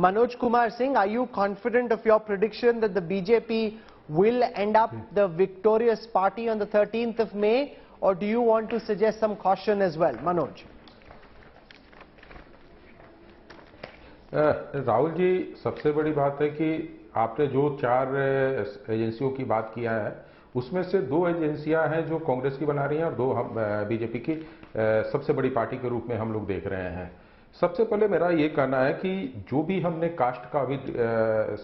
Manoj Kumar Singh, are you confident of your prediction that the BJP will end up the victorious party on the 13th of May, or do you want to suggest some caution as well? Manoj. Rahul ji, सबसे बड़ी बात है कि आपने जो 4 एजेंसियों की बात किया है, उसमें से 2 एजेंसियां हैं जो कांग्रेस की बना रही हैं और 2 हम बीजेपी की सबसे बड़ी पार्टी के रूप में हम लोग देख रहे हैं। सबसे पहले मेरा ये कहना है कि जो भी हमने कास्ट का अभी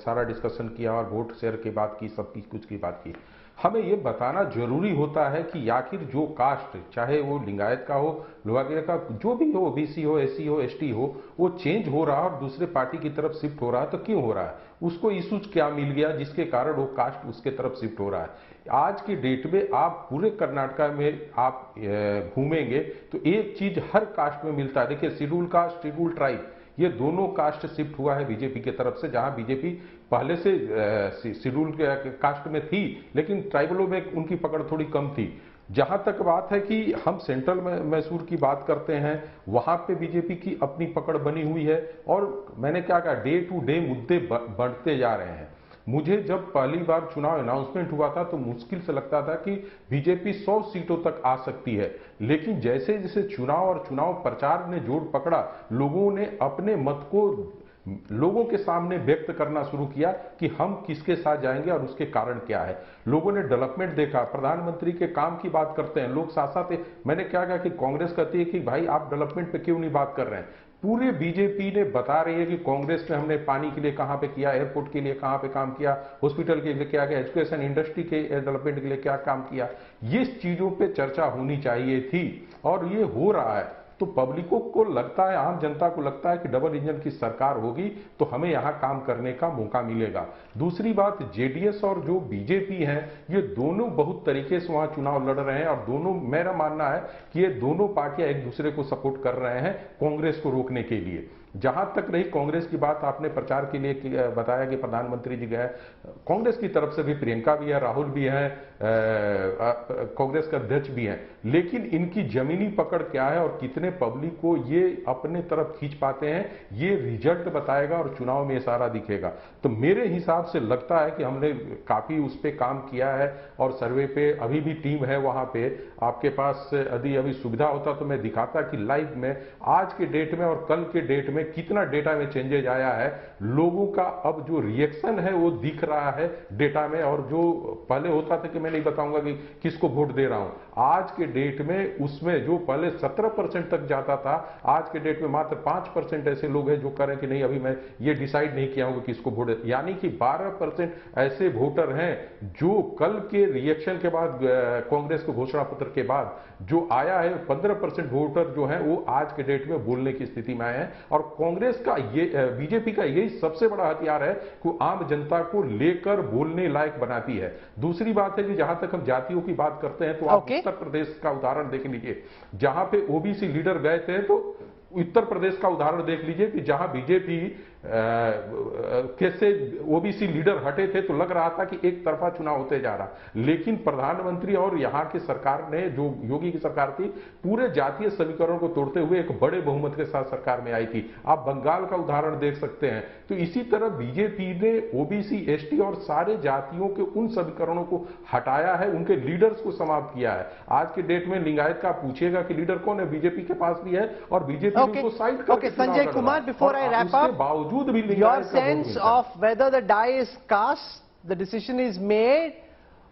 सारा डिस्कशन किया और वोट शेयर की बात की, सब कुछ की बात की, हमें ये बताना जरूरी होता है कि आखिर जो कास्ट, चाहे वो लिंगायत का हो, लोहागिया का, जो भी हो, ओबीसी हो, एससी हो, एसटी हो, वो चेंज हो रहा है और दूसरे पार्टी की तरफ शिफ्ट हो रहा है, तो क्यों हो रहा है? उसको इशूज क्या मिल गया जिसके कारण वो कास्ट उसके तरफ शिफ्ट हो रहा है? आज की डेट में आप पूरे कर्नाटका में आप घूमेंगे तो एक चीज हर कास्ट में मिलता है। देखिए, शेड्यूल कास्ट, शेड्यूल ट्राइब, ये दोनों कास्ट शिफ्ट हुआ है बीजेपी की तरफ से। जहां बीजेपी पहले से शेड्यूल कास्ट में थी, लेकिन ट्राइबलों में उनकी पकड़ थोड़ी कम थी। जहां तक बात है कि हम सेंट्रल मैसूर की बात करते हैं, वहां पे बीजेपी की अपनी पकड़ बनी हुई है और मैंने क्या कहा, डे टू डे मुद्दे बढ़ते जा रहे हैं। मुझे जब पहली बार चुनाव अनाउंसमेंट हुआ था तो मुश्किल से लगता था कि बीजेपी 100 सीटों तक आ सकती है, लेकिन जैसे जैसे चुनाव और चुनाव प्रचार ने जोर पकड़ा, लोगों ने अपने मत को लोगों के सामने व्यक्त करना शुरू किया कि हम किसके साथ जाएंगे और उसके कारण क्या है। लोगों ने डेवलपमेंट देखा, प्रधानमंत्री के काम की बात करते हैं लोग, साथ साथ मैंने क्या कहा कि कांग्रेस कहती है कि भाई आप डेवलपमेंट पे क्यों नहीं बात कर रहे हैं। पूरे बीजेपी ने बता रही है कि कांग्रेस में हमने पानी के लिए कहां पे किया, एयरपोर्ट के लिए कहां पे काम किया, हॉस्पिटल के लिए क्या किया, एजुकेशन इंडस्ट्री के डेवलपमेंट के लिए क्या काम किया। ये चीजों पे चर्चा होनी चाहिए थी और ये हो रहा है। तो पब्लिकों को लगता है, आम जनता को लगता है कि डबल इंजन की सरकार होगी तो हमें यहां काम करने का मौका मिलेगा। दूसरी बात, जेडीएस और जो बीजेपी है, ये दोनों बहुत तरीके से वहां चुनाव लड़ रहे हैं और दोनों, मेरा मानना है कि ये दोनों पार्टियां एक दूसरे को सपोर्ट कर रहे हैं कांग्रेस को रोकने के लिए। जहां तक रही कांग्रेस की बात, आपने प्रचार के लिए बताया कि प्रधानमंत्री जी गए, कांग्रेस की तरफ से भी प्रियंका भी है, राहुल भी है, कांग्रेस के अध्यक्ष भी हैं, लेकिन इनकी जमीनी पकड़ क्या है और कितने पब्लिक को ये अपने तरफ खींच पाते हैं, ये रिजल्ट बताएगा और चुनाव में सारा दिखेगा। तो मेरे हिसाब से लगता है कि हमने काफी उस पर काम किया है और सर्वे पे अभी भी टीम है वहां पे। आपके पास यदि अभी सुविधा होता तो मैं दिखाता कि लाइव में आज के डेट में और कल के डेट में कितना डेटा में चेंजेज आया है। लोगों का अब जो रिएक्शन है वो दिख रहा है डेटा में, और जो पहले होता था कि मैं नहीं बताऊंगा कि किसको वोट दे रहा हूं, आज के डेट में उसमें जो पहले 17% तक जाता था, आज के डेट में मात्र 5% ऐसे लोग हैं जो कह रहे हैं कि नहीं, अभी मैं ये डिसाइड नहीं किया हूं कि किसको वोट दे। यानी कि 12% ऐसे वोटर हैं जो कल के रिएक्शन के बाद, कांग्रेस के घोषणा पत्र के बाद जो आया है, 15% वोटर जो है वो आज के डेट में बोलने की स्थिति में आए हैं। और कांग्रेस का ये, बीजेपी का यही सबसे बड़ा हथियार है कि आम जनता को लेकर बोलने लायक बनाती है। दूसरी बात है कि जहां तक हम जातियों की बात करते हैं तो आप उत्तर प्रदेश का उदाहरण देख लीजिए, जहां पे ओबीसी लीडर गए थे, तो उत्तर प्रदेश का उदाहरण देख लीजिए कि जहां बीजेपी कैसे ओबीसी लीडर हटे थे तो लग रहा था कि एक तरफा चुनाव होते जा रहा, लेकिन प्रधानमंत्री और यहां की सरकार ने, जो योगी की सरकार थी, पूरे जातीय समीकरण को तोड़ते हुए एक बड़े बहुमत के साथ सरकार में आई थी। आप बंगाल का उदाहरण देख सकते हैं। तो इसी तरह बीजेपी ने ओबीसी, एसटी और सारे जातियों के उन समीकरणों को हटाया है, उनके लीडर्स को समाप्त किया है। आज के डेट में लिंगायत का पूछिएगा कि लीडर कौन है, बीजेपी के पास भी है और बीजेपी उनको साइड करके Sanjay Kumar, before I wrap up, your sense of whether the die is cast, the decision is made,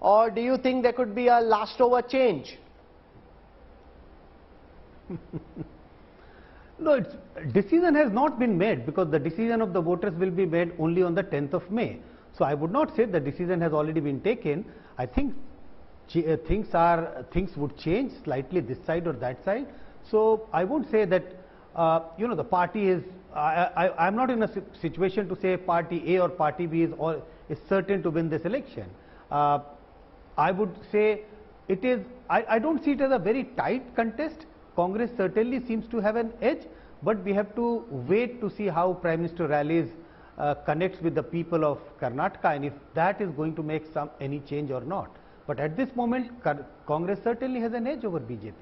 or do you think there could be a last over change? No, decision has not been made, because the decision of the voters will be made only on the 10th of May. So I would not say the decision has already been taken. I think things would change slightly this side or that side. So I won't say that the party is, I'm not in a situation to say party A or party B is certain to win this election. I would say it is, I don't see it as a very tight contest. Congress certainly seems to have an edge, but we have to wait to see how Prime Minister rallies connects with the people of Karnataka, and if that is going to make any change or not. But at this moment, Congress certainly has an edge over BJP.